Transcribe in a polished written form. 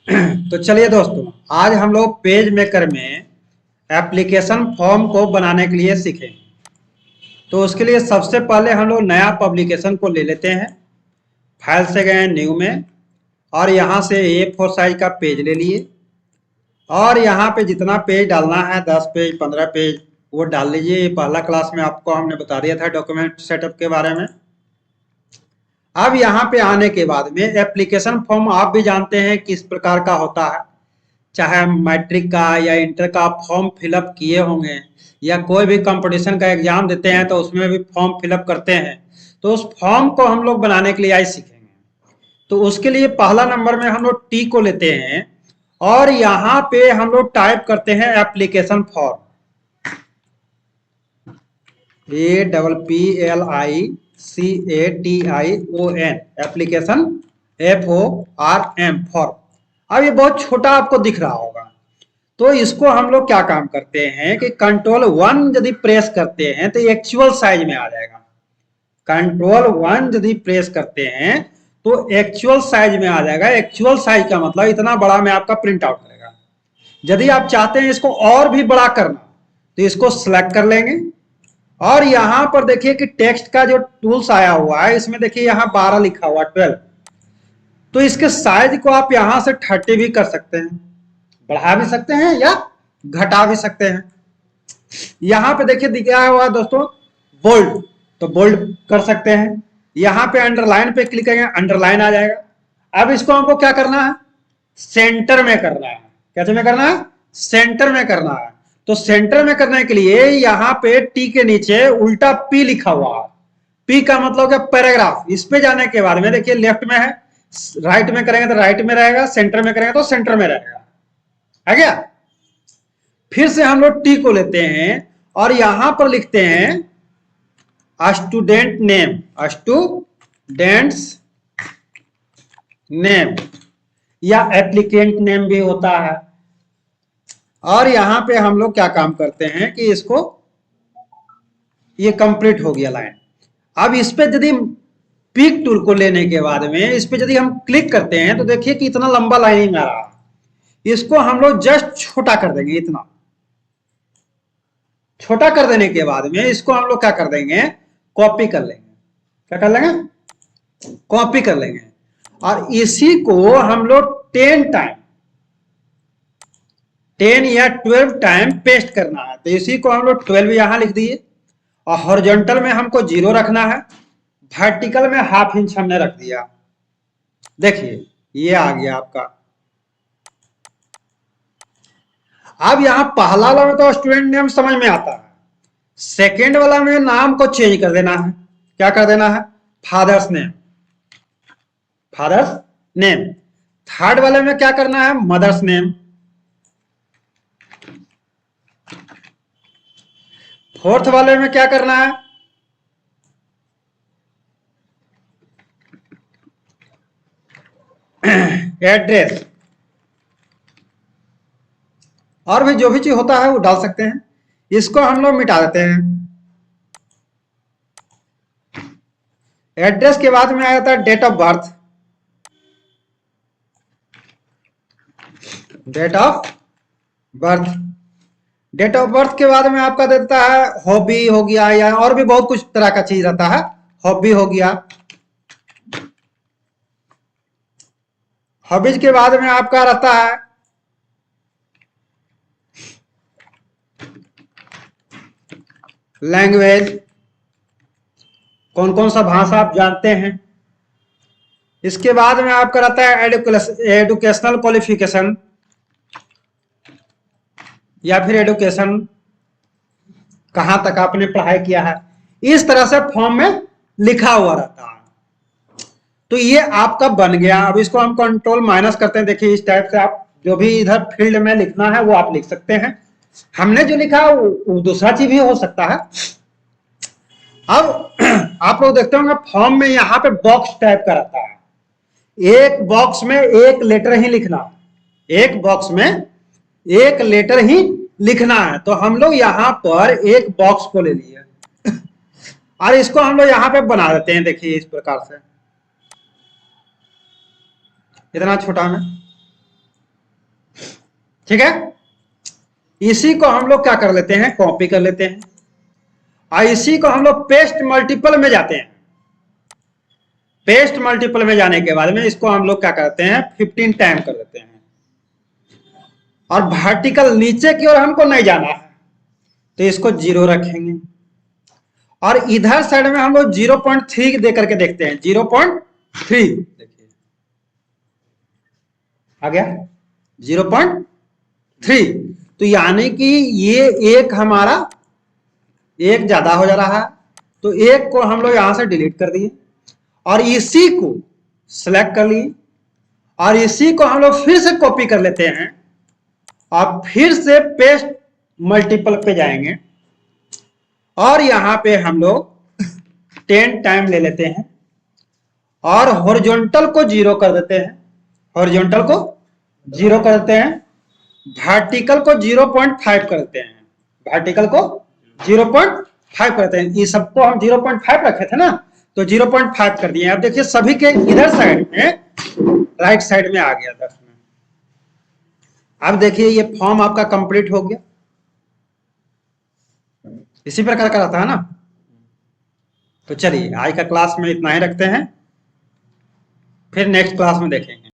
तो चलिए दोस्तों, आज हम लोग पेज मेकर में एप्लीकेशन फॉर्म को बनाने के लिए सीखें। तो उसके लिए सबसे पहले हम लोग नया पब्लिकेशन को ले लेते हैं। फाइल से गए न्यू में और यहाँ से A4 साइज का पेज ले लिए और यहाँ पे जितना पेज डालना है 10 पेज 15 पेज वो डाल लीजिए। ये पहला क्लास में आपको हमने बता दिया था डॉक्यूमेंट सेटअप के बारे में। अब यहाँ पे आने के बाद में एप्लीकेशन फॉर्म आप भी जानते हैं किस प्रकार का होता है। चाहे मैट्रिक का या इंटर का फॉर्म फिलअप किए होंगे या कोई भी कंपटीशन का एग्जाम देते हैं तो उसमें भी फॉर्म फिलअप करते हैं। तो उस फॉर्म को हम लोग बनाने के लिए आज सीखेंगे। तो उसके लिए पहला नंबर में हम लोग टी को लेते हैं और यहाँ पे हम लोग टाइप करते हैं application form. APPLICATION application FORM form. अब ये बहुत छोटा आपको दिख रहा होगा, तो इसको हम लोग क्या काम करते हैं कि Ctrl+1 यदि प्रेस करते हैं तो एक्चुअल साइज में आ जाएगा। Ctrl+1 यदि प्रेस करते हैं तो एक्चुअल साइज में आ जाएगा। एक्चुअल साइज का मतलब इतना बड़ा में आपका प्रिंट आउट करेगा। यदि आप चाहते हैं इसको और भी बड़ा करना तो इसको सिलेक्ट कर लेंगे और यहां पर देखिए कि टेक्स्ट का जो टूल्स आया हुआ है इसमें देखिए यहां 12 लिखा हुआ 12। तो इसके साइज को आप यहां से 30 भी कर सकते हैं, बढ़ा भी सकते हैं या घटा भी सकते हैं। यहां पे देखिए दिखा हुआ दोस्तों बोल्ड, तो बोल्ड कर सकते हैं। यहां पे अंडरलाइन पे क्लिक करेंगे, अंडरलाइन आ जाएगा। अब इसको हमको क्या करना है, सेंटर में करना है। कैसे में करना है, सेंटर में करना है। तो सेंटर में करने के लिए यहां पे टी के नीचे उल्टा पी लिखा हुआ है। पी का मतलब क्या, पैराग्राफ। इस पे जाने के बाद में देखिए लेफ्ट में है, राइट में करेंगे तो राइट में रहेगा, सेंटर में करेंगे तो सेंटर में रहेगा। है क्या। फिर से हम लोग टी को लेते हैं और यहां पर लिखते हैं स्टूडेंट नेम, स्टूडेंट्स नेम या एप्लीकेंट नेम भी होता है। और यहां पे हम लोग क्या काम करते हैं कि इसको, ये कंप्लीट हो गया लाइन। अब इस पे यदि पिक टूल को लेने के बाद में इस पे यदि हम क्लिक करते हैं तो देखिए कि इतना लंबा लाइनिंग आ रहा है। इसको हम लोग जस्ट छोटा कर देंगे। इतना छोटा कर देने के बाद में इसको हम लोग क्या कर देंगे, कॉपी कर लेंगे। क्या कर लेंगे, कॉपी कर लेंगे। और इसी को हम लोग 10 टाइम 10 या 12 टाइम पेस्ट करना है। तो इसी को हम लोग 12 यहां लिख दिए और हॉरिजॉन्टल में हमको 0 रखना है, वर्टिकल में ½ इंच हमने रख दिया। देखिए ये आ गया आपका। अब यहां पहला वाला में तो स्टूडेंट नेम समझ में आता है, सेकेंड वाला में नाम को चेंज कर देना है। क्या कर देना है, father's name, father's name. Third वाले में क्या करना है, मदर्स नेम। फोर्थ वाले में क्या करना है, एड्रेस। और भी जो भी चीज होता है वो डाल सकते हैं। इसको हम लोग मिटा देते हैं। एड्रेस के बाद में आ जाता है date of birth, date of birth. Date of birth के बाद में आपका देता है हॉबी हो गया या और भी बहुत कुछ तरह का चीज रहता है। हॉबी हो गया। हॉबीज के बाद में आपका रहता है लैंग्वेज, कौन कौन सा भाषा आप जानते हैं। इसके बाद में आपका रहता है एडुकेशनल क्वालिफिकेशन या फिर एडुकेशन, कहां तक आपने पढ़ाई किया है। इस तरह से फॉर्म में लिखा हुआ रहता है। तो ये आपका बन गया। अब इसको हम Ctrl- करते हैं। देखिए इस टाइप से आप जो भी इधर फील्ड में लिखना है वो आप लिख सकते हैं। हमने जो लिखा वो दूसरा चीज भी हो सकता है। अब आप लोग देखते होंगे फॉर्म में यहाँ पे बॉक्स टाइप का रहता है। एक बॉक्स में एक लेटर ही लिखना, एक बॉक्स में एक लेटर ही लिखना है। तो हम लोग यहाँ पर एक बॉक्स को ले लिए और इसको हम लोग यहाँ पे बना देते हैं। देखिए इस प्रकार से, इतना छोटा में। ठीक है। इसी को हम लोग क्या कर लेते हैं, कॉपी कर लेते हैं, और इसी को हम लोग पेस्ट मल्टीपल में जाते हैं। पेस्ट मल्टीपल में जाने के बाद में इसको हम लोग क्या करते हैं, 15 टाइम कर देते हैं, और वर्टिकल नीचे की ओर हमको नहीं जाना है तो इसको 0 रखेंगे, और इधर साइड में हम लोग 0.3 दे करके देखते हैं, 0.3 देखिए आ गया 0.3। तो यानी कि ये एक हमारा एक ज्यादा हो जा रहा है, तो एक को हम लोग यहां से डिलीट कर दिए और इसी को सिलेक्ट कर लिए, और इसी को हम लोग फिर से कॉपी कर लेते हैं और फिर से पेस्ट मल्टीपल पे जाएंगे, और यहां पे हम लोग 10 टाइम ले लेते हैं और हॉरिजॉन्टल को 0 कर देते हैं, हॉरिजॉन्टल को 0 कर देते हैं, वर्टिकल को 0.5 कर देते हैं, वर्टिकल को 0.5 करते हैं। ये सबको हम 0.5 रखे थे ना, तो 0.5 कर दिए। अब देखिए सभी के इधर साइड में राइट साइड में आ गया 10 में। अब देखिए ये फॉर्म आपका कंप्लीट हो गया, इसी प्रकार का रहता है ना। तो चलिए आज का क्लास में इतना ही रखते हैं, फिर नेक्स्ट क्लास में देखेंगे।